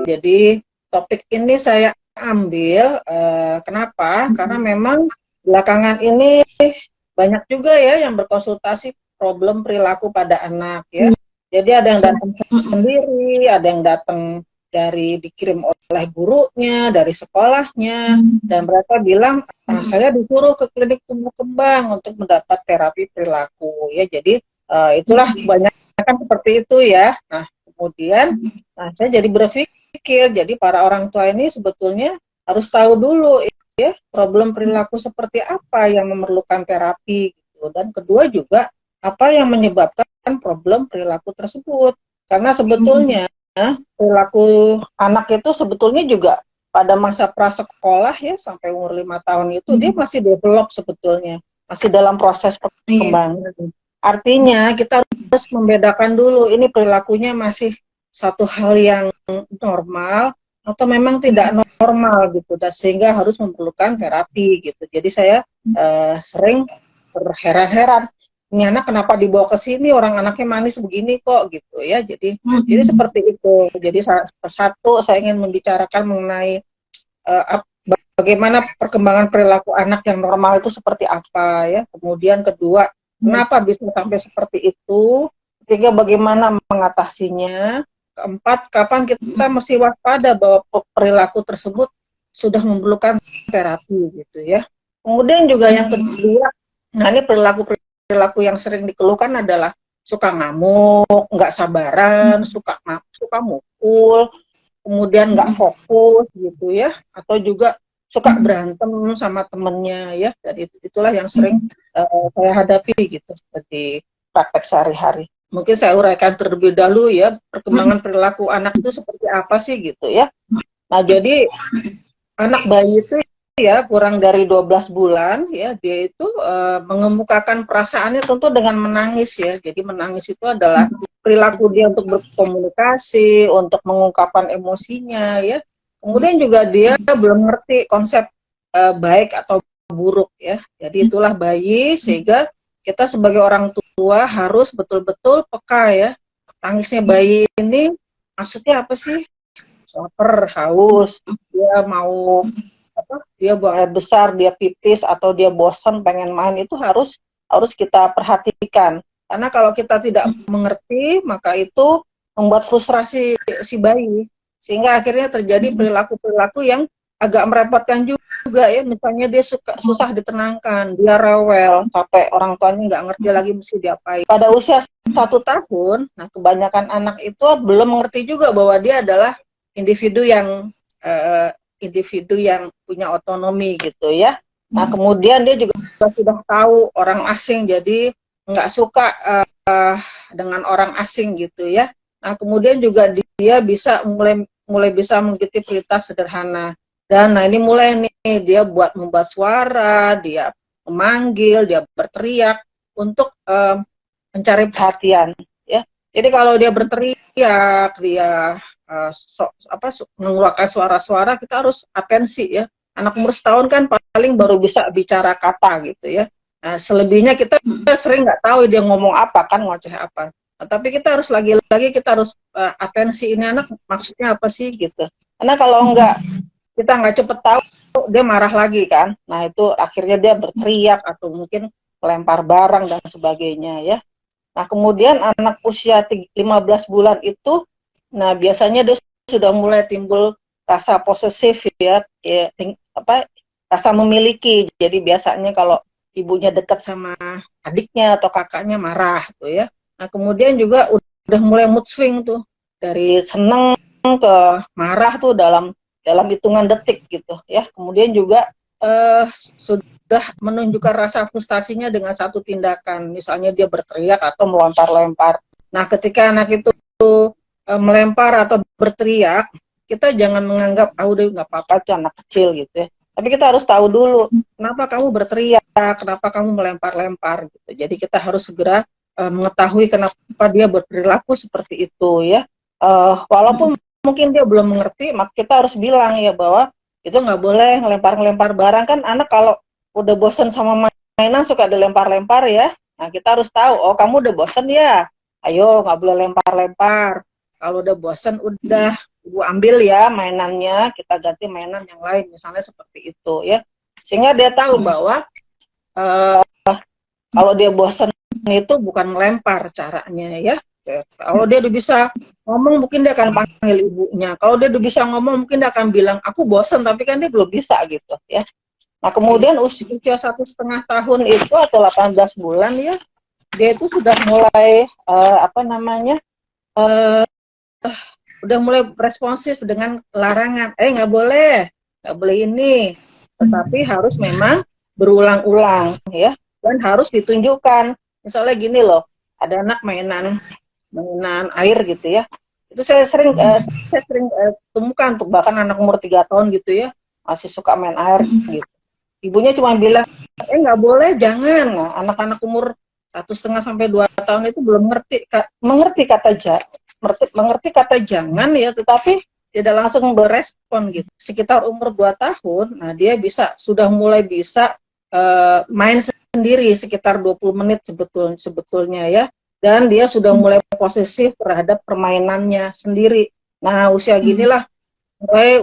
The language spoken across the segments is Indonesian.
Jadi topik ini saya ambil kenapa? Karena memang belakangan ini banyak juga ya yang berkonsultasi problem perilaku pada anak ya. Jadi ada yang datang sendiri, ada yang datang dari dikirim oleh gurunya, dari sekolahnya, dan mereka bilang saya disuruh ke klinik tumbuh kembang untuk mendapat terapi perilaku ya. Jadi itulah kebanyakan seperti itu ya. Nah kemudian saya jadi berpikir, jadi para orang tua ini sebetulnya harus tahu dulu ya problem perilaku seperti apa yang memerlukan terapi gitu. Dan kedua juga apa yang menyebabkan problem perilaku tersebut. Karena sebetulnya perilaku anak itu sebetulnya juga pada masa prasekolah ya sampai umur 5 tahun itu dia masih develop sebetulnya, masih dalam proses perkembangan. Artinya kita harus membedakan dulu ini perilakunya masih satu hal yang normal atau memang tidak normal gitu, dan sehingga harus memerlukan terapi gitu. Jadi saya sering berheran-heran, ini anak kenapa dibawa ke sini, orang anaknya manis begini kok gitu ya. Jadi seperti itu. Jadi satu saya ingin membicarakan mengenai bagaimana perkembangan perilaku anak yang normal itu seperti apa ya. Kemudian kedua, kenapa bisa sampai seperti itu. Ketiga, bagaimana mengatasinya. Keempat, kapan kita mesti waspada bahwa perilaku tersebut sudah memerlukan terapi gitu ya. Kemudian juga yang kedua, nah ini perilaku yang sering dikeluhkan adalah suka ngamuk, nggak sabaran, suka mukul, kemudian nggak fokus gitu ya, atau juga suka berantem sama temennya ya. Dan itulah yang sering saya hadapi gitu seperti praktek sehari-hari. Mungkin saya uraikan terlebih dahulu ya, perkembangan perilaku anak itu seperti apa sih gitu ya. Nah jadi anak bayi itu ya kurang dari 12 bulan ya, dia itu mengemukakan perasaannya tentu dengan menangis ya. Jadi menangis itu adalah perilaku dia untuk berkomunikasi, untuk mengungkapkan emosinya ya. Kemudian juga dia belum ngerti konsep baik atau buruk ya. Jadi itulah bayi, sehingga kita sebagai orang tua harus betul-betul peka ya. Tangisnya bayi ini maksudnya apa sih? Lapar, haus, dia mau dia buang air besar, dia pipis, atau dia bosan pengen main, itu harus kita perhatikan. Karena kalau kita tidak mengerti, maka itu membuat frustrasi si bayi, sehingga akhirnya terjadi perilaku-perilaku yang agak merepotkan juga ya. Misalnya dia susah ditenangkan, dia rewel, sampai orang tuanya nggak ngerti lagi mesti diapain. Pada usia 1 tahun, nah kebanyakan anak itu belum mengerti juga bahwa dia adalah individu yang punya otonomi gitu ya. Nah kemudian dia juga sudah tahu orang asing, jadi nggak suka dengan orang asing gitu ya. Nah kemudian juga dia bisa mulai bisa mengikuti perintah sederhana. Dan nah ini mulai nih dia membuat suara, dia memanggil, dia berteriak untuk mencari perhatian ya. Jadi kalau dia berteriak, dia mengeluarkan suara-suara, kita harus atensi ya. Anak umur 1 tahun kan paling baru bisa bicara kata gitu ya. Nah, selebihnya kita sering nggak tahu dia ngomong apa kan, ngoceh apa. Nah, tapi kita harus lagi-lagi kita harus atensi, ini anak maksudnya apa sih gitu. Karena kalau kita nggak cepet tahu, dia marah lagi kan. Nah itu akhirnya dia berteriak atau mungkin melempar barang dan sebagainya ya. Nah kemudian anak usia 15 bulan itu, nah biasanya dia sudah mulai timbul rasa posesif ya, rasa memiliki. Jadi biasanya kalau ibunya dekat sama adiknya atau kakaknya marah tuh ya. Nah kemudian juga udah mulai mood swing tuh, dari seneng ke marah tuh dalam hitungan detik gitu ya. Kemudian juga sudah menunjukkan rasa frustasinya dengan satu tindakan, misalnya dia berteriak atau melempar-lempar. Nah ketika anak itu melempar atau berteriak, kita jangan menganggap udah nggak apa-apa itu anak kecil gitu ya. Tapi kita harus tahu dulu kenapa kamu berteriak, kenapa kamu melempar-lempar gitu. Jadi kita harus segera mengetahui kenapa dia berperilaku seperti itu ya. Walaupun mungkin dia belum mengerti, maka kita harus bilang ya bahwa itu nggak boleh ngelempar-ngelempar barang. Kan anak kalau udah bosan sama mainan suka dilempar-lempar ya. Nah kita harus tahu, oh kamu udah bosan ya, ayo nggak boleh lempar-lempar. Kalau udah bosan udah ibu ambil ya mainannya, kita ganti mainan yang lain, misalnya seperti itu ya, sehingga dia tahu bahwa kalau dia bosan itu bukan melempar caranya ya. Kalau dia udah bisa ngomong, mungkin dia akan panggil ibunya. Kalau dia udah bisa ngomong, mungkin dia akan bilang, aku bosan, tapi kan dia belum bisa gitu ya. Nah kemudian usia 1,5 tahun itu atau 18 bulan ya, dia itu sudah mulai udah mulai responsif dengan larangan. Nggak boleh ini. Tetapi harus memang berulang-ulang ya, dan harus ditunjukkan. Misalnya gini loh, ada anak mainan air gitu ya. Itu saya sering temukan tuh, bahkan anak umur 3 tahun gitu ya, masih suka main air gitu. Ibunya cuma bilang, nggak boleh, jangan. Nah, anak-anak umur 1,5 sampai 2 tahun itu belum mengerti kata jangan ya, tetapi tidak langsung berespon gitu. Sekitar umur 2 tahun, nah dia sudah mulai bisa main sendiri sekitar 20 menit sebetulnya ya. Dan dia sudah mulai posesif terhadap permainannya sendiri. Nah, usia ginilah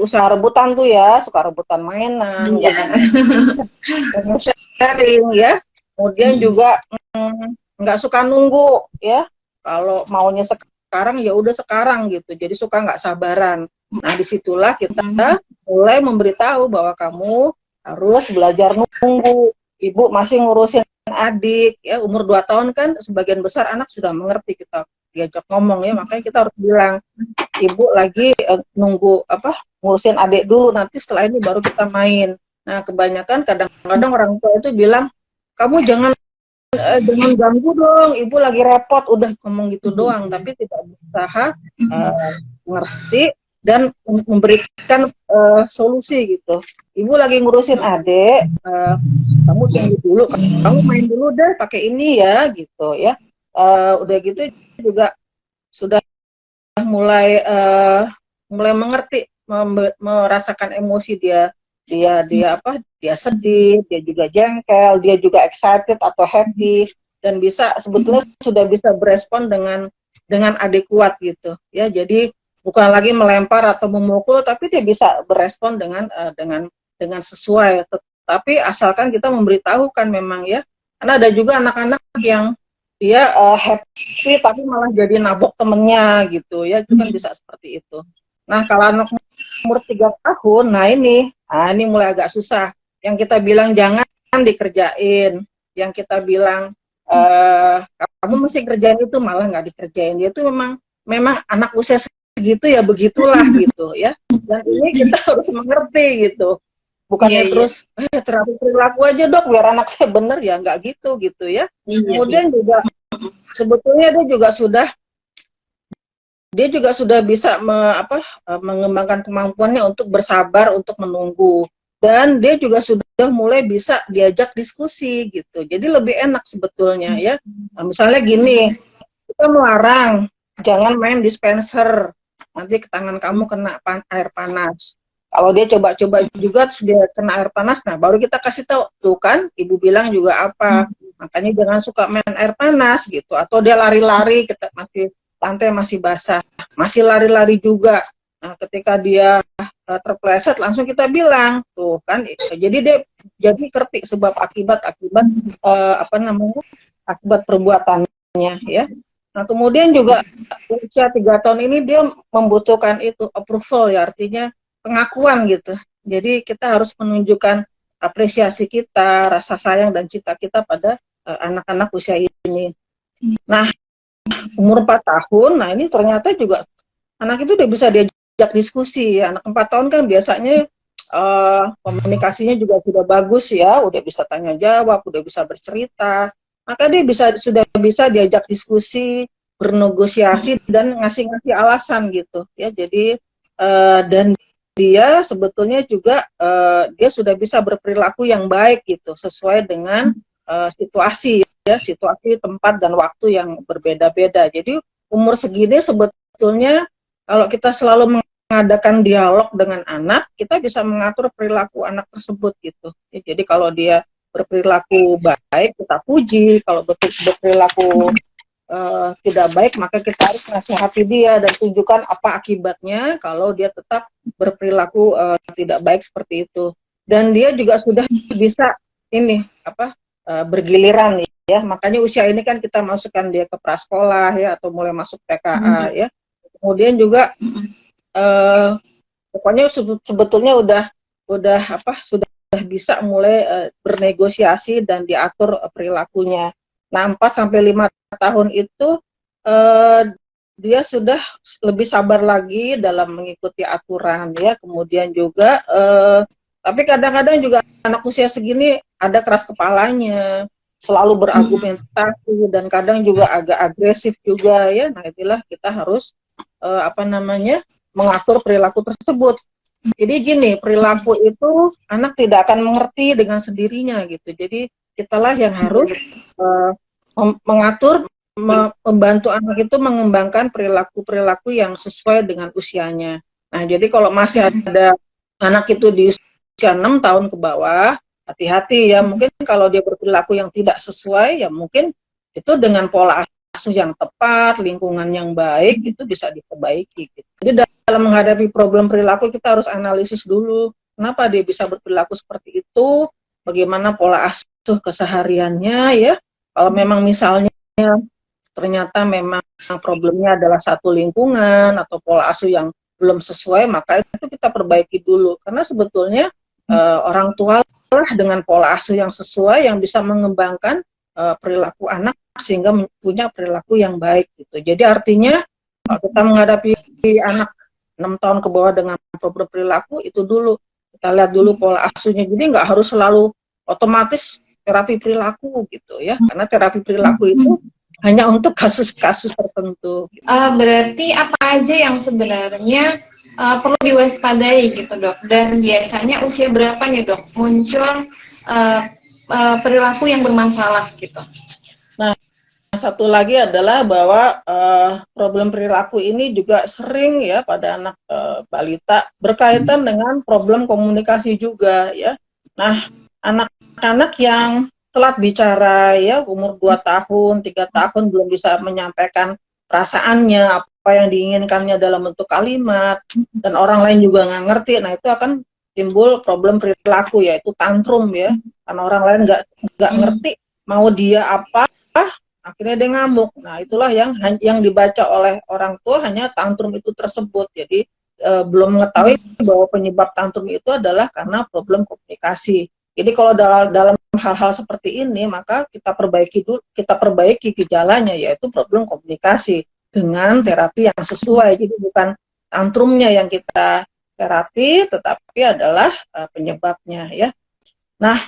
usaha rebutan tuh ya, suka rebutan mainan, sharing ya. Kemudian juga nggak suka nunggu ya. Kalau maunya sekarang ya udah sekarang gitu. Jadi suka nggak sabaran. Nah, disitulah kita mulai memberitahu bahwa kamu harus belajar nunggu. Ibu masih ngurusin adik ya, umur 2 tahun kan sebagian besar anak sudah mengerti, kita diajak ngomong ya, makanya kita harus bilang, ibu lagi nunggu ngurusin adik dulu, nanti setelah ini baru kita main. Nah kebanyakan kadang-kadang orang tua itu bilang, kamu jangan ganggu dong, ibu lagi repot, udah ngomong gitu doang, tapi tidak berusaha mengerti dan memberikan solusi gitu. Ibu lagi ngurusin adik, kamu tunggu dulu, kamu main dulu deh pakai ini ya gitu ya. Udah gitu juga sudah mulai mengerti, merasakan emosi dia sedih, dia juga jengkel, dia juga excited atau happy, dan sebetulnya sudah bisa berespon dengan adekuat gitu ya. Jadi bukan lagi melempar atau memukul, tapi dia bisa berespon dengan sesuai. Tapi asalkan kita memberitahukan memang ya, karena ada juga anak-anak yang dia happy tapi malah jadi nabok temennya gitu ya, itu kan bisa seperti itu. Nah kalau anak umur 3 tahun, nah ini mulai agak susah. Yang kita bilang jangan dikerjain, yang kita bilang kamu mesti kerjain itu malah nggak dikerjain. Dia itu memang anak usia segitu ya, begitulah gitu ya. Dan ini kita harus mengerti gitu. Bukannya terus terapi perilaku aja dok biar anak saya bener, ya nggak gitu ya. Kemudian juga sebetulnya dia juga sudah bisa mengembangkan kemampuannya untuk bersabar, untuk menunggu, dan dia juga sudah mulai bisa diajak diskusi gitu. Jadi lebih enak sebetulnya ya. Nah, misalnya gini, kita melarang jangan main dispenser, nanti ke tangan kamu kena air panas. Kalau dia coba-coba juga terus dia kena air panas, nah baru kita kasih tahu, tuh kan ibu bilang juga apa, makanya jangan suka main air panas gitu. Atau dia lari-lari, lantai masih basah, masih lari-lari juga. Nah ketika dia terpleset, langsung kita bilang, tuh kan, jadi dia ngerti sebab akibat akibat perbuatannya ya. Nah kemudian juga usia 3 tahun ini dia membutuhkan itu approval ya, artinya pengakuan gitu. Jadi kita harus menunjukkan apresiasi kita, rasa sayang dan cinta kita pada anak-anak usia ini. Nah, umur 4 tahun, nah ini ternyata juga anak itu udah bisa diajak diskusi ya. Anak 4 tahun kan biasanya komunikasinya juga sudah bagus ya, udah bisa tanya jawab, udah bisa bercerita. Maka dia sudah bisa diajak diskusi, bernegosiasi dan ngasih alasan gitu ya. Jadi dan dia sebetulnya juga dia sudah bisa berperilaku yang baik gitu, sesuai dengan situasi tempat dan waktu yang berbeda-beda. Jadi umur segini sebetulnya kalau kita selalu mengadakan dialog dengan anak, kita bisa mengatur perilaku anak tersebut gitu. Jadi kalau dia berperilaku baik, kita puji. Kalau berperilaku tidak baik, maka kita harus nasihati dia dan tunjukkan apa akibatnya kalau dia tetap berperilaku tidak baik seperti itu. Dan dia juga sudah bisa ini bergiliran ya, makanya usia ini kan kita masukkan dia ke prasekolah ya, atau mulai masuk TKA ya. Kemudian juga pokoknya sebetulnya sudah bisa mulai bernegosiasi dan diatur perilakunya. Nah, 4 sampai 5 tahun itu dia sudah lebih sabar lagi dalam mengikuti aturan ya. Kemudian juga tapi kadang-kadang juga anak usia segini ada keras kepalanya, selalu berargumentasi dan kadang juga agak agresif juga ya. Nah, itulah kita harus mengatur perilaku tersebut. Jadi gini, perilaku itu anak tidak akan mengerti dengan sendirinya gitu. Jadi kitalah yang harus mengatur, membantu anak itu mengembangkan perilaku-perilaku yang sesuai dengan usianya. Nah, jadi kalau masih ada anak itu di usia 6 tahun ke bawah, hati-hati ya. Mungkin kalau dia berperilaku yang tidak sesuai, ya mungkin itu dengan pola asuh yang tepat, lingkungan yang baik, itu bisa diperbaiki gitu. Jadi dalam menghadapi problem perilaku kita harus analisis dulu, kenapa dia bisa berperilaku seperti itu, bagaimana pola asuh kesehariannya ya. Kalau memang misalnya ternyata memang problemnya adalah satu lingkungan atau pola asuh yang belum sesuai, maka itu kita perbaiki dulu. Karena sebetulnya orang tua lah dengan pola asuh yang sesuai yang bisa mengembangkan perilaku anak sehingga punya perilaku yang baik gitu. Jadi artinya kalau kita menghadapi anak 6 tahun ke bawah dengan problem perilaku, itu dulu kita lihat dulu pola asuhnya. Jadi nggak harus selalu otomatis terapi perilaku gitu ya, karena terapi perilaku itu hanya untuk kasus-kasus tertentu gitu. Berarti apa aja yang sebenarnya perlu diwaspadai gitu dok, dan biasanya usia berapa nih dok muncul perilaku yang bermasalah gitu? Nah, satu lagi adalah bahwa problem perilaku ini juga sering ya pada anak balita berkaitan dengan problem komunikasi juga ya. Nah, anak-anak yang telat bicara ya, umur 2 tahun, 3 tahun belum bisa menyampaikan perasaannya, apa yang diinginkannya dalam bentuk kalimat, dan orang lain juga nggak ngerti, nah itu akan timbul problem perilaku, yaitu tantrum ya, karena orang lain nggak ngerti mau dia apa, akhirnya dia ngamuk. Nah, itulah yang dibaca oleh orang tua hanya tantrum itu tersebut. Jadi belum mengetahui bahwa penyebab tantrum itu adalah karena problem komunikasi. Jadi kalau dalam hal-hal seperti ini, maka kita perbaiki gejalanya, yaitu problem komunikasi dengan terapi yang sesuai. Jadi bukan tantrumnya yang kita terapi, tetapi adalah penyebabnya ya. Nah,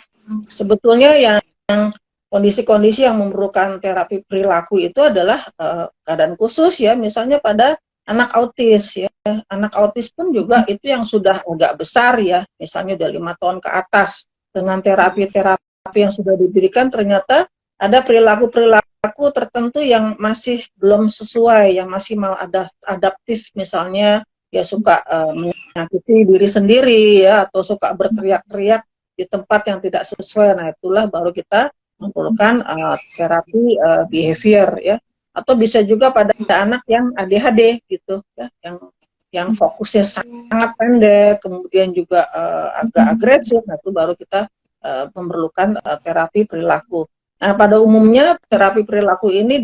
sebetulnya yang kondisi-kondisi yang memerlukan terapi perilaku itu adalah keadaan khusus ya, misalnya pada anak autis ya. Anak autis pun juga itu yang sudah agak besar ya, misalnya udah 5 tahun ke atas, dengan terapi-terapi yang sudah diberikan ternyata ada perilaku tertentu yang masih belum sesuai, yang masih maladaptif, misalnya ya suka menyakiti diri sendiri ya, atau suka berteriak-teriak di tempat yang tidak sesuai. Nah, itulah baru kita memerlukan terapi behavior ya, atau bisa juga pada anak yang ADHD gitu ya, yang fokusnya sangat pendek, kemudian juga agak agresif. Nah, itu baru kita memerlukan terapi perilaku. Nah, pada umumnya terapi perilaku ini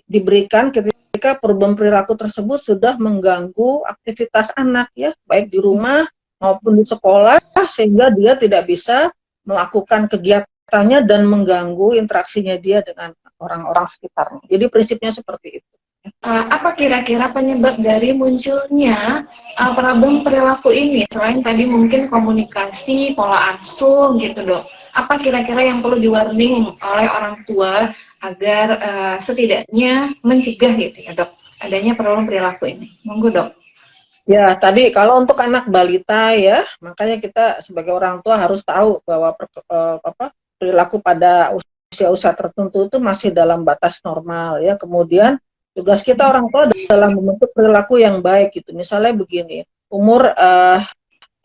diberikan ketika problem perilaku tersebut sudah mengganggu aktivitas anak ya, baik di rumah maupun di sekolah, sehingga dia tidak bisa melakukan kegiatannya dan mengganggu interaksinya dia dengan orang-orang sekitarnya. Jadi prinsipnya seperti itu. Apa kira-kira penyebab dari munculnya problem perilaku ini? Selain tadi mungkin komunikasi, pola asuh gitu dok. Apa kira-kira yang perlu di-warning oleh orang tua agar setidaknya mencegah gitu ya dok, adanya problem perilaku ini? Monggo dok. Ya, tadi kalau untuk anak balita ya, makanya kita sebagai orang tua harus tahu bahwa perilaku pada usia-usia tertentu itu masih dalam batas normal ya. Kemudian tugas kita orang tua dalam membentuk perilaku yang baik gitu. Misalnya begini, umur 3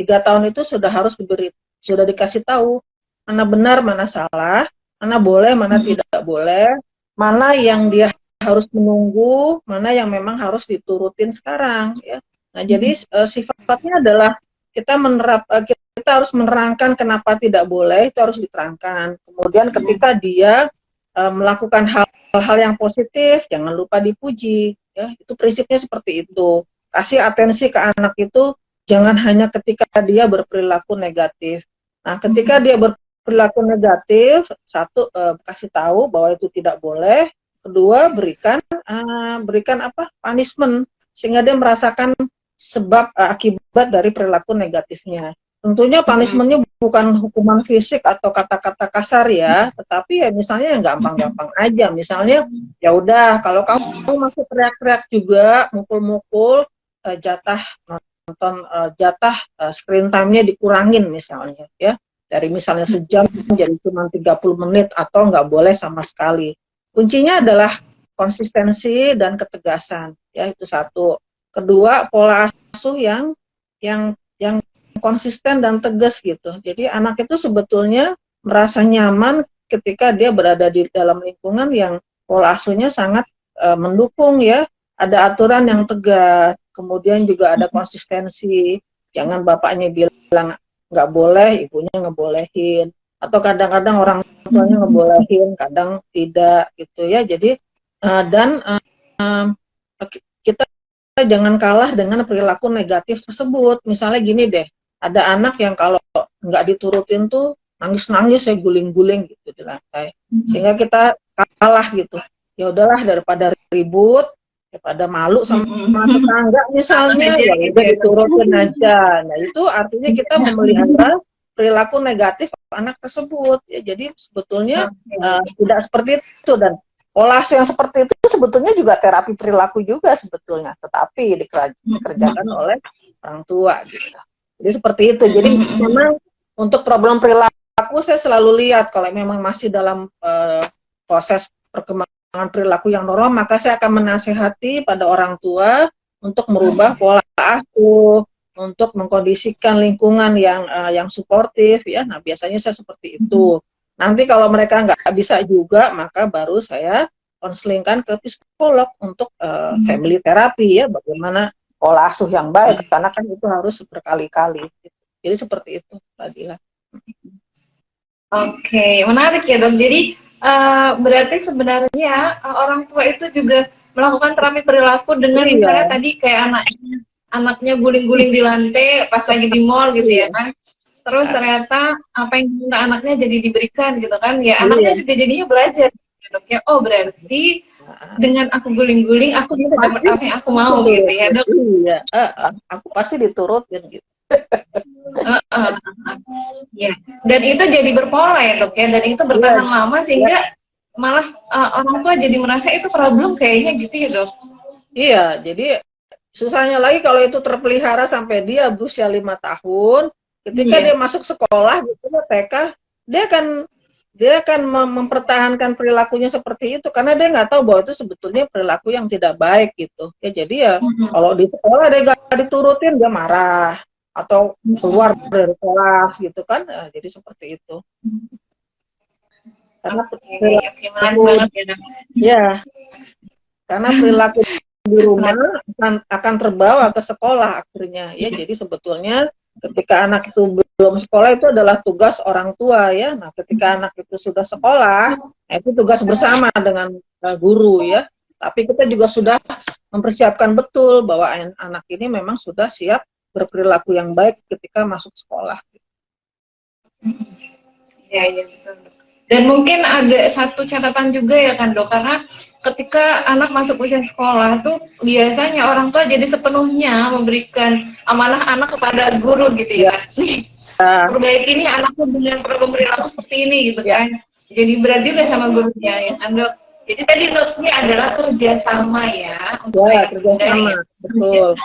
tahun itu sudah dikasih tahu mana benar, mana salah, mana boleh, mana tidak boleh, mana yang dia harus menunggu, mana yang memang harus diturutin sekarang ya. Nah, jadi sifatnya adalah kita harus menerangkan kenapa tidak boleh, itu harus diterangkan. Kemudian ketika dia melakukan hal-hal yang positif, jangan lupa dipuji ya. Itu prinsipnya seperti itu. Kasih atensi ke anak itu jangan hanya ketika dia berperilaku negatif. Nah, ketika dia berperilaku negatif, satu, kasih tahu bahwa itu tidak boleh. Kedua, berikan punishment sehingga dia merasakan sebab akibat dari perilaku negatifnya. Tentunya punishmentnya bukan hukuman fisik atau kata-kata kasar ya, tetapi ya misalnya yang gampang-gampang aja. Misalnya ya udah, kalau kamu masih teriak-teriak juga, mukul-mukul, jatah screen time-nya dikurangin misalnya ya, dari misalnya sejam jadi cuma 30 menit atau nggak boleh sama sekali. Kuncinya adalah konsistensi dan ketegasan ya, itu satu. Kedua, pola asuh yang konsisten dan tegas gitu. Jadi anak itu sebetulnya merasa nyaman ketika dia berada di dalam lingkungan yang pola asuhnya sangat mendukung ya. Ada aturan yang tegas, kemudian juga ada konsistensi. Jangan bapaknya bilang nggak boleh, ibunya ngebolehin. Atau kadang-kadang orang tuanya ngebolehin, kadang tidak gitu ya. Jadi kita jangan kalah dengan perilaku negatif tersebut. Misalnya gini deh, ada anak yang kalau nggak diturutin tuh nangis-nangis ya, guling-guling gitu di lantai. Sehingga kita kalah gitu. Ya udahlah, daripada ribut, daripada malu sama tetangga misalnya, ya udah diturutin aja. Nah, itu artinya kita memelihara perilaku negatif anak tersebut. Ya, jadi sebetulnya tidak seperti itu, dan pola asuh yang seperti itu sebetulnya juga terapi perilaku juga sebetulnya, tetapi dikerjakan oleh orang tua gitu. Jadi seperti itu. Jadi memang untuk problem perilaku saya selalu lihat kalau memang masih dalam proses perkembangan perilaku yang normal, maka saya akan menasehati pada orang tua untuk merubah pola asuh, untuk mengkondisikan lingkungan yang suportif ya. Nah, biasanya saya seperti itu. Nanti kalau mereka nggak bisa juga, maka baru saya konselingkan ke psikolog untuk family therapy ya, bagaimana pola asuh yang baik, karena kan itu harus berkali-kali. Jadi seperti itu, Mbak Dila. Oke, menarik ya dok. Jadi berarti sebenarnya orang tua itu juga melakukan terapi perilaku dengan misalnya tadi kayak anaknya guling-guling di lantai pas lagi di mall gitu ya kan. Terus ternyata apa yang diminta anaknya jadi diberikan gitu kan. Ya anaknya juga jadinya belajar gitu, dok ya. Oh berarti dengan aku guling-guling aku bisa dapat apa yang aku mau gitu ya dok. Iya, aku pasti diturutin gitu. Ya. Dan itu jadi berpola ya dok ya, dan itu bertahan lama sehingga malah orang tua jadi merasa itu problem kayaknya gitu ya dok. Iya, jadi susahnya lagi kalau itu terpelihara sampai dia berusia 5 tahun, ketika dia masuk sekolah gitu TK, dia akan mempertahankan perilakunya seperti itu karena dia nggak tahu bahwa itu sebetulnya perilaku yang tidak baik gitu. Ya jadi ya kalau di sekolah dia nggak diturutin, dia marah atau keluar dari kelas gitu kan. Nah, jadi seperti itu. Karena karena perilaku di rumah akan terbawa ke sekolah akhirnya ya. Jadi sebetulnya ketika anak itu belum sekolah itu adalah tugas orang tua ya. Nah, ketika anak itu sudah sekolah, itu tugas bersama dengan guru ya. Tapi kita juga sudah mempersiapkan betul bahwa anak ini memang sudah siap berperilaku yang baik ketika masuk sekolah. Ya betul. Dan mungkin ada satu catatan juga ya kan dok, karena ketika anak masuk usia sekolah tuh biasanya orang tua jadi sepenuhnya memberikan amanah anak kepada guru gitu ya. Perbaiki ini anakku dengan problem perilaku seperti ini gitu kan. Jadi berat juga sama gurunya ya kan dok. Jadi tadi notes-nya adalah kerjasama ya. Kerjasama, betul.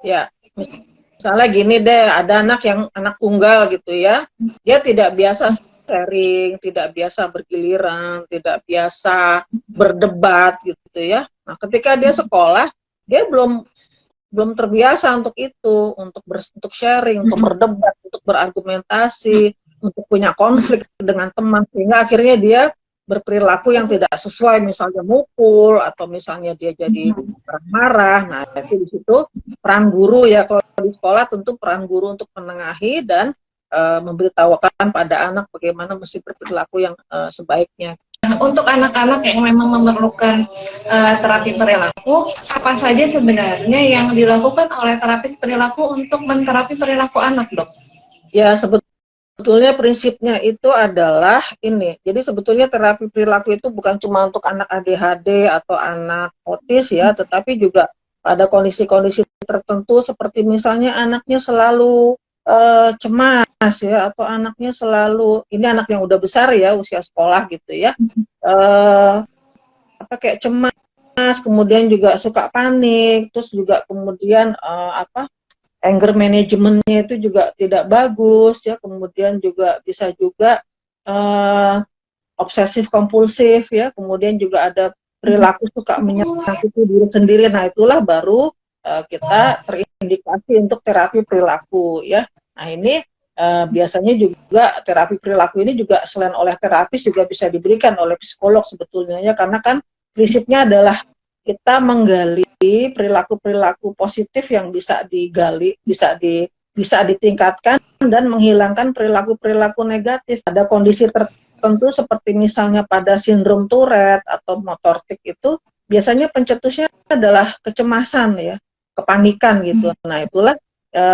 Ya, misalnya gini deh, ada anak tunggal gitu ya, dia tidak biasa sharing, tidak biasa bergiliran, tidak biasa berdebat gitu ya. Nah, ketika dia sekolah, dia belum terbiasa untuk itu, untuk sharing, untuk berdebat, untuk berargumentasi, untuk punya konflik dengan teman, sehingga akhirnya dia berperilaku yang tidak sesuai, misalnya mukul atau misalnya dia jadi marah. Nah, itu di situ peran guru ya, kalau di sekolah tentu peran guru untuk menengahi dan memberitahukan pada anak bagaimana mesti berperilaku yang sebaiknya. Untuk anak-anak yang memang memerlukan terapi perilaku, apa saja sebenarnya yang dilakukan oleh terapis perilaku untuk menterapi perilaku anak, Dok? Ya, sebetulnya prinsipnya itu adalah ini. Jadi sebetulnya terapi perilaku itu bukan cuma untuk anak ADHD atau anak autis ya, tetapi juga pada kondisi-kondisi tertentu seperti misalnya anaknya selalu cemas ya, atau anaknya selalu, ini anak yang udah besar ya, usia sekolah gitu ya, kayak cemas, kemudian juga suka panik, terus juga kemudian anger manajemennya itu juga tidak bagus ya, kemudian juga bisa juga obsesif kompulsif ya, kemudian juga ada perilaku suka menyakiti diri sendiri. Nah, itulah baru kita terindikasi untuk terapi perilaku ya. Nah, ini biasanya juga terapi perilaku ini juga selain oleh terapis juga bisa diberikan oleh psikolog sebetulnya ya, karena kan prinsipnya adalah kita menggali perilaku-perilaku positif yang bisa digali, bisa ditingkatkan dan menghilangkan perilaku-perilaku negatif. Ada kondisi tertentu seperti misalnya pada sindrom Tourette atau motor tic itu biasanya pencetusnya adalah kecemasan ya, kepanikan gitu. Nah, itulah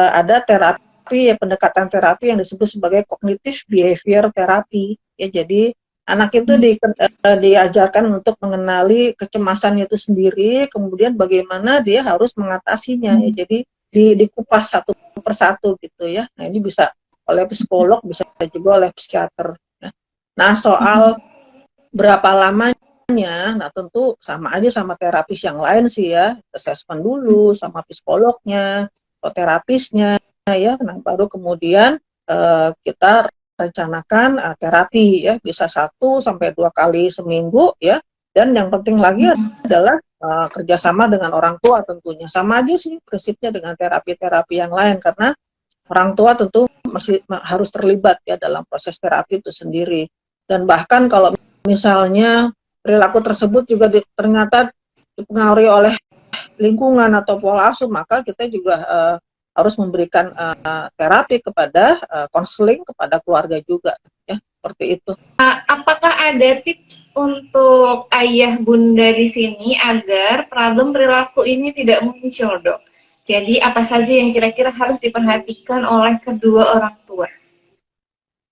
ada terapi ya, pendekatan terapi yang disebut sebagai cognitive behavior therapy ya. Jadi anak itu diajarkan untuk mengenali kecemasan itu sendiri, kemudian bagaimana dia harus mengatasinya ya. Jadi dikupas satu persatu gitu ya. Nah, ini bisa oleh psikolog, bisa juga oleh psikiater ya. Nah, soal berapa lamanya, nah tentu sama aja sama terapis yang lain sih ya, assessment dulu sama psikolognya atau terapisnya ya. Nah, baru kemudian kita rencanakan terapi ya, bisa 1 sampai 2 kali seminggu ya. Dan yang penting lagi adalah kerjasama dengan orang tua tentunya. Sama aja sih prinsipnya dengan terapi-terapi yang lain, karena orang tua tentu masih harus terlibat ya dalam proses terapi itu sendiri. Dan bahkan kalau misalnya perilaku tersebut juga ternyata dipengaruhi oleh lingkungan atau pola asuh, maka kita juga harus memberikan terapi kepada konseling kepada keluarga juga ya, seperti itu. Apakah ada tips untuk ayah bunda di sini agar problem perilaku ini tidak muncul, Dok? Jadi apa saja yang kira-kira harus diperhatikan oleh kedua orang tua?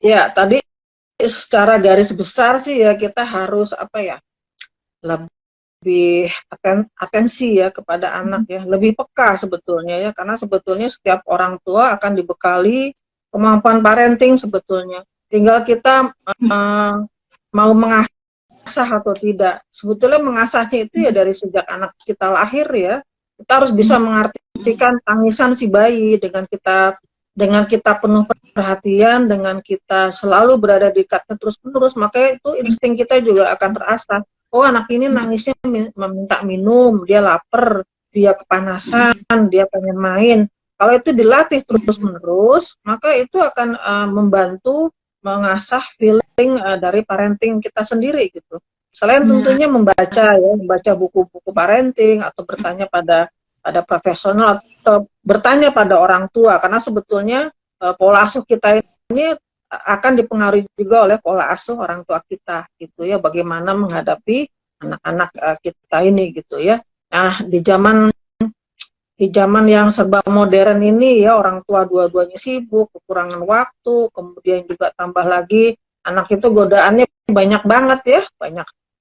Ya, tadi secara garis besar sih ya, kita harus lebih atensi ya kepada anak ya, lebih peka sebetulnya ya, karena sebetulnya setiap orang tua akan dibekali kemampuan parenting sebetulnya. Tinggal kita mau mengasah atau tidak. Sebetulnya mengasahnya itu ya dari sejak anak kita lahir ya. Kita harus bisa mengartikan tangisan si bayi dengan kita penuh perhatian, dengan kita selalu berada di dekatnya terus-menerus, maka itu insting kita juga akan terasah. Oh, anak ini nangisnya meminta minum, dia lapar, dia kepanasan, dia pengen main. Kalau itu dilatih terus-menerus, maka itu akan membantu mengasah feeling dari parenting kita sendiri gitu. Selain tentunya membaca buku-buku parenting atau bertanya pada profesional atau bertanya pada orang tua, karena sebetulnya pola asuh kita ini akan dipengaruhi juga oleh pola asuh orang tua kita gitu ya, bagaimana menghadapi anak-anak kita ini gitu ya. Nah, di zaman yang serba modern ini ya, orang tua dua-duanya sibuk, kekurangan waktu, kemudian juga tambah lagi anak itu godaannya banyak banget ya,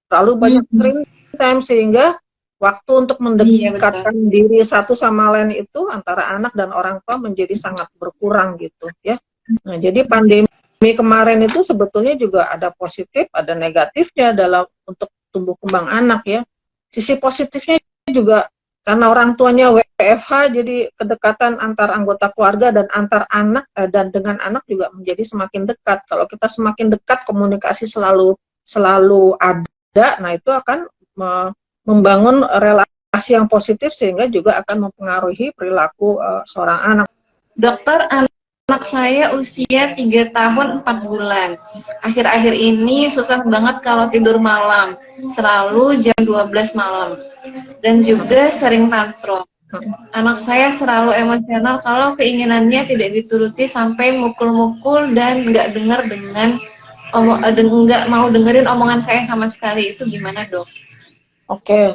terlalu banyak screen time, sehingga waktu untuk mendekatkan diri satu sama lain itu antara anak dan orang tua menjadi sangat berkurang gitu ya. Nah, jadi pandemi kemarin itu sebetulnya juga ada positif, ada negatifnya dalam untuk tumbuh kembang anak ya. Sisi positifnya juga karena orang tuanya WFH, jadi kedekatan antar anggota keluarga dan antar anak dan dengan anak juga menjadi semakin dekat. Kalau kita semakin dekat, komunikasi selalu ada, nah itu akan membangun relasi yang positif sehingga juga akan mempengaruhi perilaku seorang anak. Dokter, anak Anak saya usia 3 tahun 4 bulan. Akhir-akhir ini susah banget kalau tidur malam. Selalu jam 12 malam. Dan juga sering tantrum. Anak saya selalu emosional kalau keinginannya tidak dituruti sampai mukul-mukul dan nggak nggak mau dengerin omongan saya sama sekali. Itu gimana, Dok? Oke.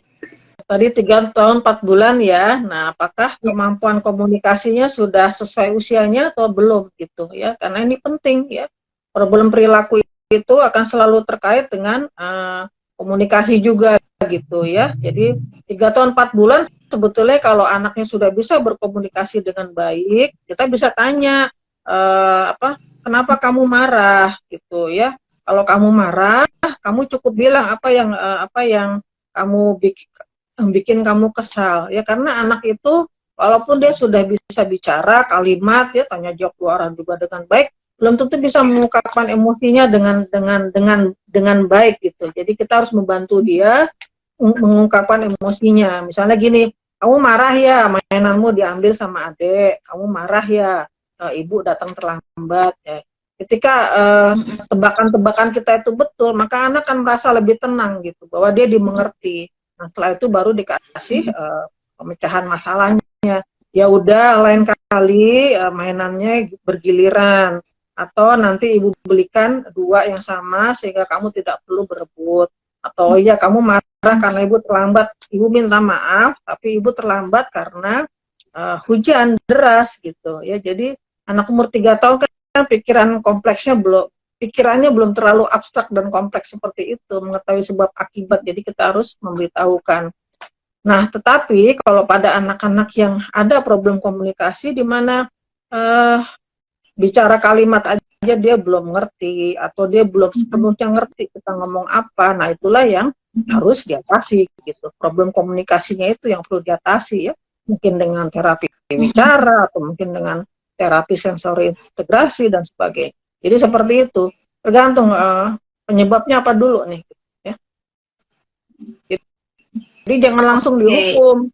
Tadi 3 tahun 4 bulan ya. Nah, apakah kemampuan komunikasinya sudah sesuai usianya atau belum gitu ya? Karena ini penting ya. Problem perilaku itu akan selalu terkait dengan komunikasi juga gitu ya. Jadi 3 tahun 4 bulan sebetulnya kalau anaknya sudah bisa berkomunikasi dengan baik, kita bisa tanya kenapa kamu marah gitu ya. Kalau kamu marah, kamu cukup bilang apa yang kamu bikin kamu kesal ya, karena anak itu walaupun dia sudah bisa bicara kalimat ya, tanya jawab dua arah juga dengan baik, belum tentu bisa mengungkapkan emosinya dengan baik gitu. Jadi kita harus membantu dia mengungkapkan emosinya. Misalnya gini, kamu marah ya mainanmu diambil sama adik, kamu marah ya ibu datang terlambat ya. Ketika tebakan-tebakan kita itu betul, maka anak akan merasa lebih tenang gitu, bahwa dia dimengerti. Nah, setelah itu baru dikasih pemecahan masalahnya. Ya udah, lain kali mainannya bergiliran, atau nanti ibu belikan 2 yang sama sehingga kamu tidak perlu berebut. Atau ya kamu marah karena ibu terlambat, ibu minta maaf, tapi ibu terlambat karena hujan deras gitu ya. Jadi anak umur 3 tahun kan pikirannya belum terlalu abstrak dan kompleks seperti itu, mengetahui sebab akibat, jadi kita harus memberitahukan. Nah, tetapi kalau pada anak-anak yang ada problem komunikasi di mana bicara kalimat aja dia belum ngerti, atau dia belum sepenuhnya ngerti kita ngomong apa, nah itulah yang harus diatasi gitu. Problem komunikasinya itu yang perlu diatasi ya, mungkin dengan terapi bicara, atau mungkin dengan terapi sensori integrasi dan sebagainya. Jadi seperti itu, tergantung penyebabnya apa dulu nih ya. Jadi jangan langsung dihukum.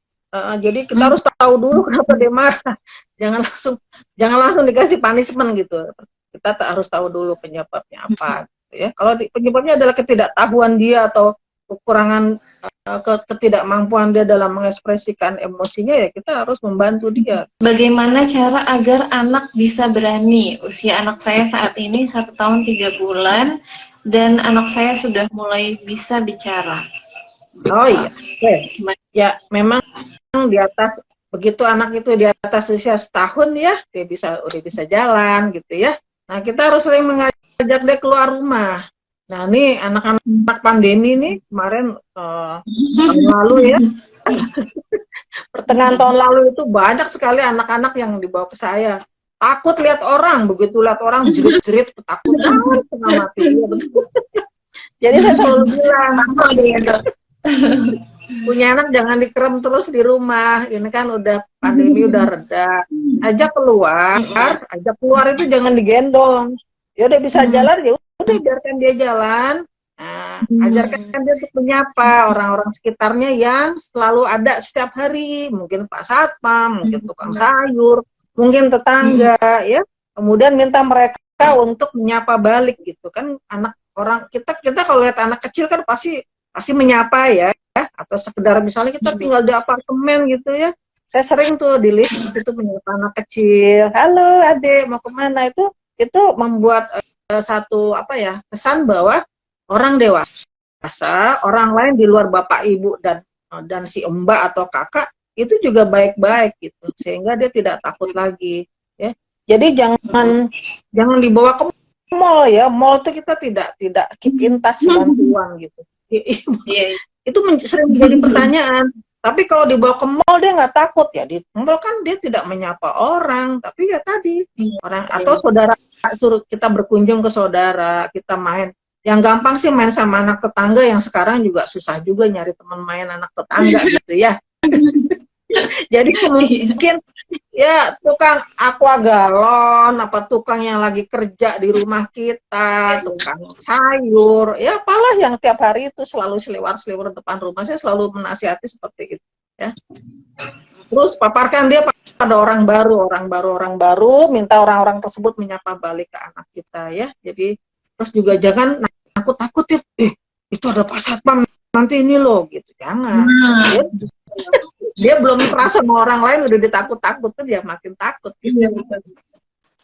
Jadi kita harus tahu dulu kenapa dia marah. Jangan langsung dikasih punishment gitu. Kita harus tahu dulu penyebabnya apa gitu ya. Kalau penyebabnya adalah ketidaktahuan dia atau kekurangan ketidakmampuan dia dalam mengekspresikan emosinya, ya kita harus membantu dia. Bagaimana cara agar anak bisa berani? Usia anak saya saat ini 1 tahun 3 bulan dan anak saya sudah mulai bisa bicara. Oh iya, ya memang di atas, begitu anak itu di atas usia setahun ya, dia udah bisa jalan gitu ya. Nah, kita harus sering mengajak dia keluar rumah. Nah, ini anak-anak pandemi nih kemarin tahun lalu ya, pertengahan tahun lalu itu banyak sekali anak-anak yang dibawa ke saya. Takut lihat orang, begitu lihat orang jerit-jerit, ketakutan setengah mati. Jadi saya selalu bilang, punya anak jangan dikerem terus di rumah. Ini kan udah pandemi udah reda. Ajak keluar itu jangan digendong. Ya udah bisa jalan, ya udah biarkan dia jalan. Nah, ajarkan dia untuk menyapa orang-orang sekitarnya yang selalu ada setiap hari, mungkin Pak Satpam, mungkin tukang sayur, mungkin tetangga ya. Kemudian minta mereka untuk menyapa balik gitu kan. Anak orang kita kalau lihat anak kecil kan pasti menyapa ya, atau sekedar misalnya kita tinggal di apartemen gitu ya. Saya sering tuh di lift itu menyapa anak kecil, halo adek mau kemana, itu membuat satu kesan bahwa orang dewasa, orang lain di luar bapak ibu dan si mbak atau kakak itu juga baik-baik gitu, sehingga dia tidak takut lagi ya. Jadi jangan dibawa ke mall ya. Mall itu kita tidak keep in touch bantuan gitu. Itu sering menjadi pertanyaan. Tapi kalau dibawa ke mall dia nggak takut ya. Di mall kan dia tidak menyapa orang, tapi ya tadi orang atau saudara suruh kita berkunjung ke saudara, kita main. Yang gampang sih main sama anak tetangga, yang sekarang juga susah juga nyari teman main anak tetangga gitu ya. Jadi mungkin ya tukang aqua galon, apa tukang yang lagi kerja di rumah kita, tukang sayur, ya apalah yang tiap hari itu selalu seliwar depan rumah, saya selalu menasihati seperti itu ya. Terus paparkan dia ada orang baru, minta orang-orang tersebut menyapa balik ke anak kita ya. Jadi terus juga jangan takut ya, itu ada Pak Satpam nanti ini loh gitu, jangan. Dia belum terasa sama orang lain udah ditakut-takut tuh dia makin takut. Iya, betul.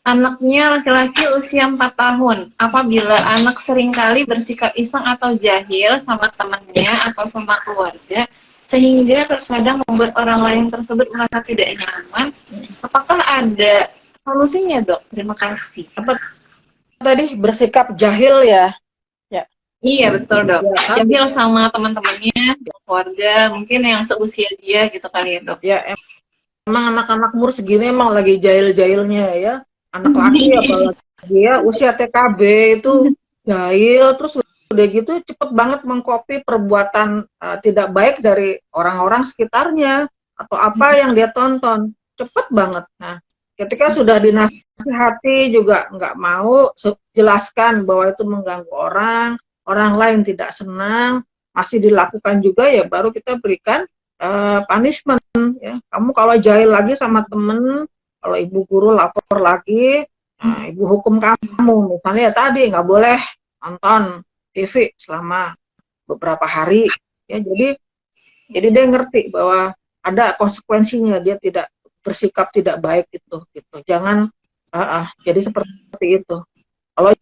Anaknya laki-laki usia 4 tahun. Apabila anak seringkali bersikap iseng atau jahil sama temannya atau sama keluarga, sehingga terkadang membuat orang lain tersebut merasa tidak nyaman, apakah ada solusinya, Dok? Terima kasih. Apa tadi bersikap jahil ya? Ya. Iya, betul, Dok. Ya, jahil sama teman-temannya, keluarga, mungkin yang seusia dia gitu kali ya, Dok. Ya, emang anak-anak umur segini emang lagi jahil-jahilnya ya. Anak laki apalagi ya usia TKB itu jahil, terus udah gitu cepet banget mengcopy perbuatan tidak baik dari orang-orang sekitarnya atau apa yang dia tonton, cepet banget. Nah, ketika sudah dinasihati juga nggak mau jelaskan bahwa itu mengganggu orang lain tidak senang, masih dilakukan juga, ya baru kita berikan punishment ya. Kamu kalau jahil lagi sama temen, kalau ibu guru lapor lagi, ibu hukum kamu. Misalnya ya tadi nggak boleh nonton TV selama beberapa hari. Ya, jadi dia ngerti bahwa ada konsekuensinya dia tidak bersikap tidak baik itu. Gitu. Jangan jadi seperti itu. Kalau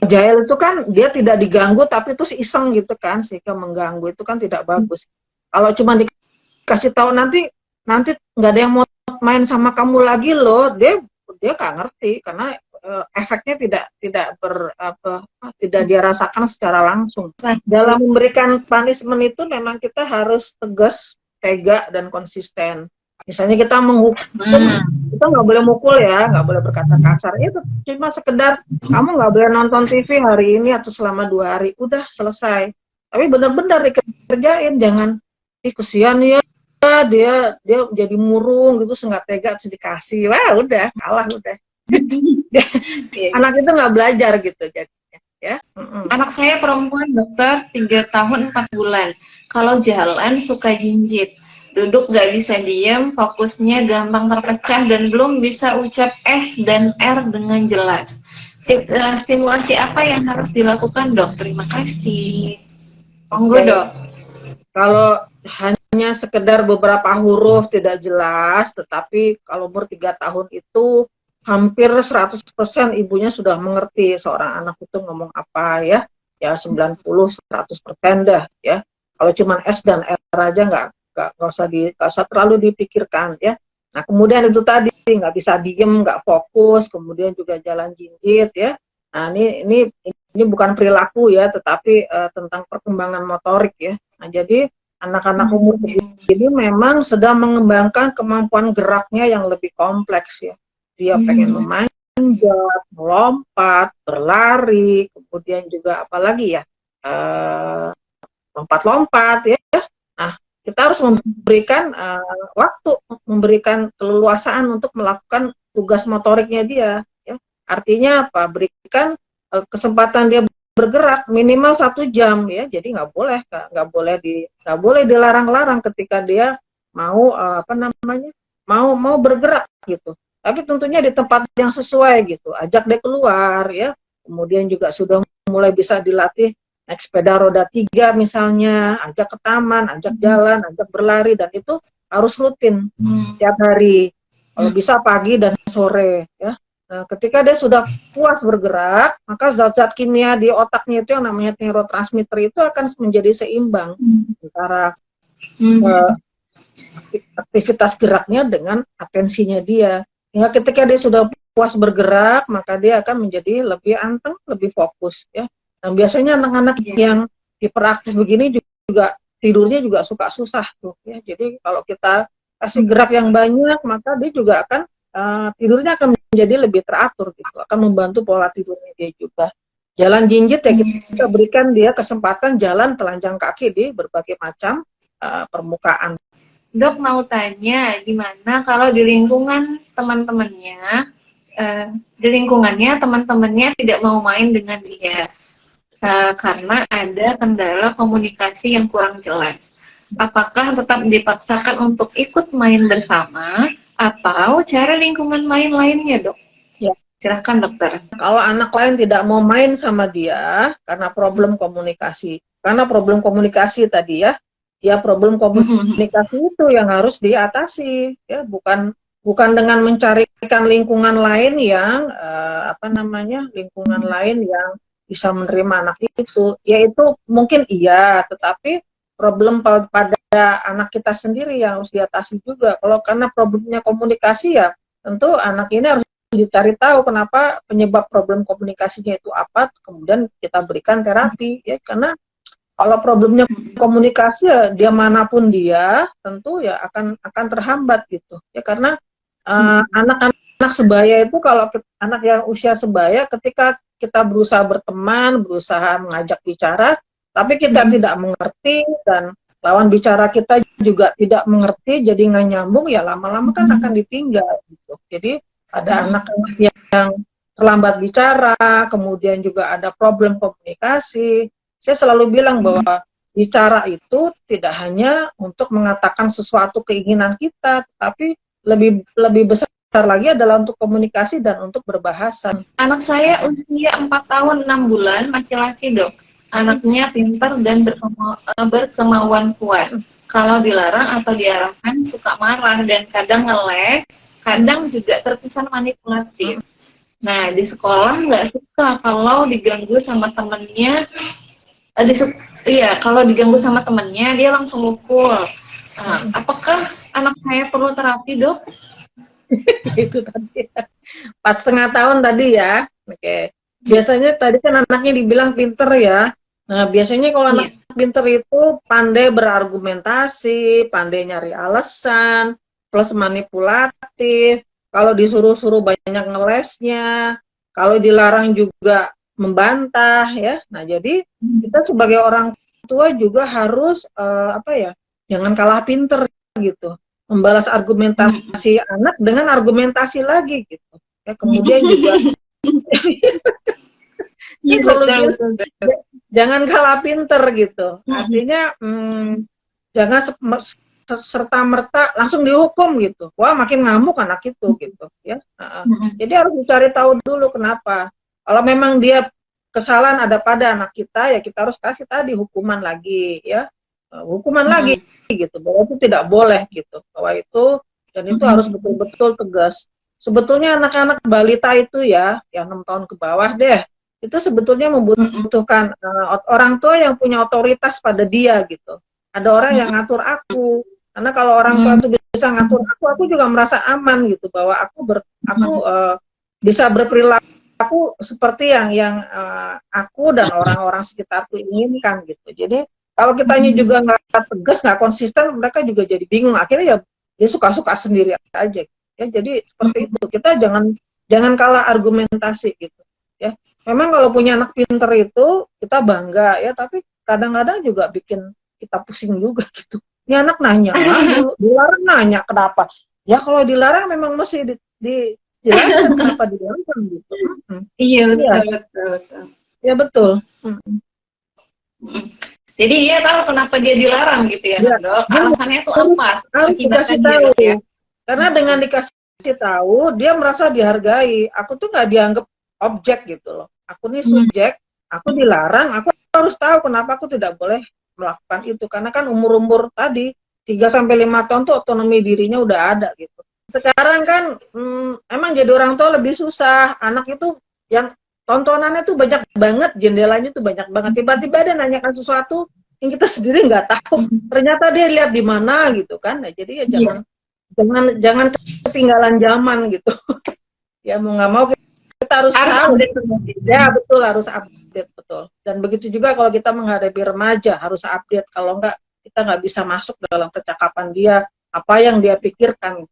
jahil itu kan dia tidak diganggu tapi terus iseng gitu kan, sehingga mengganggu, itu kan tidak bagus. Kalau cuma dikasih tahu nanti nggak ada yang mau main sama kamu lagi loh, dia nggak ngerti karena efeknya tidak dia rasakan secara langsung. Dalam memberikan punishment itu memang kita harus tegas, tega dan konsisten. Misalnya kita menghukum, kita nggak boleh mukul ya, nggak boleh berkata kasar. Itu cuma sekedar kamu nggak boleh nonton TV hari ini atau selama 2 hari, udah selesai. Tapi benar-benar dikerjain, jangan kesian ya. Dia jadi murung gitu, nggak tega terus dikasih, wah udah kalah udah. Anak itu nggak belajar gitu jadinya ya. Anak saya perempuan, dokter, 3 tahun 4 bulan. Kalau jalan suka jinjit, duduk nggak bisa diem, fokusnya gampang terpecah dan belum bisa ucap S dan R dengan jelas. Stimulasi apa yang harus dilakukan, Dok? Terima kasih. Monggo, Dok. Kalau hanya sekedar beberapa huruf tidak jelas, tetapi kalau umur 3 tahun itu hampir 100% ibunya sudah mengerti seorang anak itu ngomong apa ya. Ya 90-100% dah ya. Kalau cuma S dan R aja nggak usah terlalu dipikirkan ya. Nah, kemudian itu tadi nggak bisa diem, nggak fokus, kemudian juga jalan jinjit ya. Nah, ini bukan perilaku ya, tetapi tentang perkembangan motorik ya. Nah, jadi anak-anak umur begini memang sedang mengembangkan kemampuan geraknya yang lebih kompleks ya. Dia pengen memanjat, melompat, berlari, kemudian juga apalagi ya, lompat-lompat ya. Nah, kita harus memberikan waktu, memberikan keleluasaan untuk melakukan tugas motoriknya dia. Ya. Artinya apa? Berikan kesempatan dia bergerak minimal 1 jam ya, jadi nggak boleh dilarang-larang ketika dia mau mau bergerak gitu. Tapi tentunya di tempat yang sesuai gitu, ajak dia keluar ya. Kemudian juga sudah mulai bisa dilatih naik sepeda roda 3 misalnya, ajak ke taman, ajak jalan, ajak berlari, dan itu harus rutin tiap hari. Kalau bisa pagi dan sore ya. Nah, ketika dia sudah puas bergerak, maka zat-zat kimia di otaknya itu yang namanya neurotransmitter itu akan menjadi seimbang antara aktivitas geraknya dengan atensinya dia. Hingga ketika dia sudah puas bergerak, maka dia akan menjadi lebih anteng, lebih fokus ya. Dan biasanya anak-anak yang hiperaktif begini juga tidurnya juga suka susah tuh ya. Jadi kalau kita kasih gerak yang banyak, maka dia juga akan tidurnya akan menjadi lebih teratur gitu, akan membantu pola tidurnya dia juga. Jalan jinjit ya, kita berikan dia kesempatan jalan telanjang kaki di berbagai macam permukaan. Dok mau tanya, gimana kalau di lingkungan teman-temannya, teman-temannya tidak mau main dengan dia karena ada kendala komunikasi yang kurang jelas. Apakah tetap dipaksakan untuk ikut main bersama atau cara lingkungan main lainnya, Dok? Ya. Silahkan, dokter. Kalau anak lain tidak mau main sama dia karena problem komunikasi, tadi ya problem komunikasi itu yang harus diatasi, ya bukan dengan mencarikan lingkungan lain yang lingkungan lain yang bisa menerima anak itu, yaitu mungkin iya, tetapi problem pada anak kita sendiri yang harus diatasi juga. Kalau karena problemnya komunikasi, ya tentu anak ini harus dicari tahu kenapa penyebab problem komunikasinya itu apa, kemudian kita berikan terapi, ya karena kalau problemnya komunikasi, ya dia manapun dia tentu ya akan terhambat gitu, ya karena anak-anak sebaya itu, kalau anak yang usia sebaya, ketika kita berusaha berteman, berusaha mengajak bicara, tapi kita tidak mengerti dan lawan bicara kita juga tidak mengerti, jadi nggak nyambung, ya lama-lama kan akan ditinggal gitu. Jadi ada anak-anak yang terlambat bicara, kemudian juga ada problem komunikasi. Saya selalu bilang bahwa bicara itu tidak hanya untuk mengatakan sesuatu keinginan kita, tapi lebih besar lagi adalah untuk komunikasi dan untuk berbahasa. Anak saya usia 4 tahun 6 bulan, laki-laki, Dok. Anaknya pintar dan berkemauan kuat. Kalau dilarang atau diarahkan suka marah dan kadang ngeles, kadang juga terkesan manipulatif. Nah, di sekolah nggak suka kalau diganggu sama temennya. Kalau diganggu sama temennya, dia langsung mukul. Apakah anak saya perlu terapi, Dok? Itu tadi 4,5 tahun tadi ya. Oke. Biasanya tadi kan anaknya dibilang pinter ya. Nah, biasanya kalau anak pinter itu pandai berargumentasi, pandai nyari alasan, plus manipulatif. Kalau disuruh-suruh banyak ngelesnya, kalau dilarang juga membantah ya. Nah, jadi kita sebagai orang tua juga harus jangan kalah pinter gitu. Membalas argumentasi anak dengan argumentasi lagi gitu. Ya, kemudian juga jangan kalah pinter gitu. Artinya jangan serta-merta langsung dihukum gitu. Wah, makin ngamuk anak itu gitu ya. Jadi harus dicari tahu dulu kenapa. Kalau memang dia kesalahan ada pada anak kita, ya kita harus kasih tadi hukuman lagi ya. Hukuman lagi gitu, bahwa itu tidak boleh gitu, bahwa itu dan itu harus betul-betul tegas. Sebetulnya anak-anak balita itu ya, yang 6 tahun ke bawah deh, itu sebetulnya membutuhkan orang tua yang punya otoritas pada dia gitu. Ada orang yang ngatur aku, karena kalau orang tua itu bisa ngatur aku juga merasa aman gitu, bahwa aku bisa berperilaku seperti yang aku dan orang-orang sekitarku inginkan gitu. Jadi kalau kitanya juga nggak tegas, nggak konsisten, mereka juga jadi bingung. Akhirnya ya dia suka-suka sendiri aja. Ya, jadi seperti itu. Kita jangan kalah argumentasi gitu. Ya, memang kalau punya anak pinter itu kita bangga ya, tapi kadang-kadang juga bikin kita pusing juga gitu. Ini anak nanya, dilarang nanya kenapa? Ya kalau dilarang memang mesti dijelaskan kenapa dilarang gitu. Iya betul. Ya betul. Jadi dia tahu kenapa dia dilarang gitu ya, Dok. Alasannya itu apa? Harus dikasih tahu. Ya. Karena dengan dikasih tahu, dia merasa dihargai. Aku tuh nggak dianggap objek gitu loh. Aku nih subjek, aku dilarang, aku harus tahu kenapa aku tidak boleh melakukan itu. Karena kan umur-umur tadi 3-5 tahun tuh otonomi dirinya udah ada gitu. Sekarang kan emang jadi orang tua lebih susah. Anak itu yang tontonannya tuh banyak banget, jendelanya tuh banyak banget. Tiba-tiba dia nanyakan sesuatu yang kita sendiri nggak tahu. Ternyata dia lihat di mana gitu kan. Nah, jadi ya jangan ketinggalan zaman gitu. Ya mau nggak mau kita harus tahu. Ya betul, harus update betul. Dan begitu juga kalau kita menghadapi remaja harus update. Kalau nggak kita nggak bisa masuk dalam percakapan dia, apa yang dia pikirkan.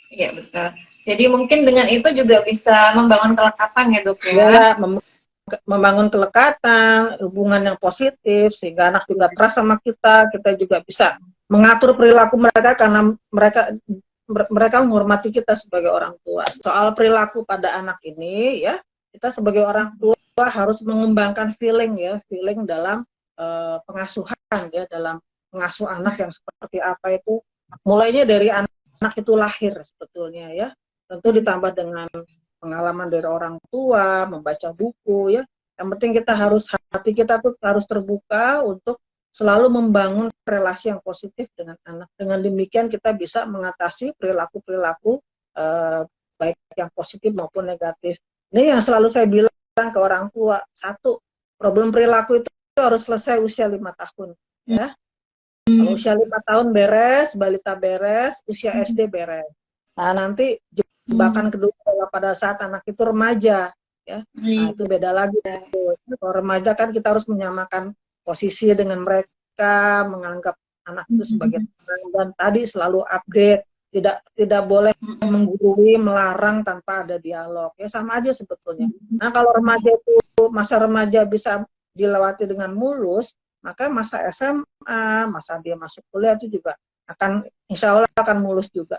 Iya betul. Jadi mungkin dengan itu juga bisa membangun kelekatan ya, Dok ya. Ya, membangun kelekatan, hubungan yang positif, sehingga anak juga trust sama kita juga bisa mengatur perilaku mereka karena mereka menghormati kita sebagai orang tua. Soal perilaku pada anak ini ya, kita sebagai orang tua harus mengembangkan feeling dalam pengasuhan ya, dalam mengasuh anak yang seperti apa itu mulainya dari anak itu lahir sebetulnya ya. Tentu ditambah dengan pengalaman dari orang tua, membaca buku ya. Yang penting kita harus, hati kita tuh harus terbuka untuk selalu membangun relasi yang positif dengan anak. Dengan demikian kita bisa mengatasi perilaku-perilaku baik yang positif maupun negatif. Ini yang selalu saya bilang ke orang tua, satu, problem perilaku itu harus selesai usia 5 tahun ya. Kalau usia 5 tahun beres, balita beres, usia SD beres. Nah, nanti jebakan kedua adalah pada saat anak itu remaja ya. Nah, itu beda lagi. Kalau remaja kan kita harus menyamakan posisi dengan mereka, menganggap anak itu sebagai teman, dan tadi selalu update, tidak boleh menggurui, melarang tanpa ada dialog. Ya sama aja sebetulnya. Nah, kalau remaja itu, masa remaja bisa dilewati dengan mulus, maka masa SMA, masa dia masuk kuliah itu juga akan, insya Allah akan mulus juga.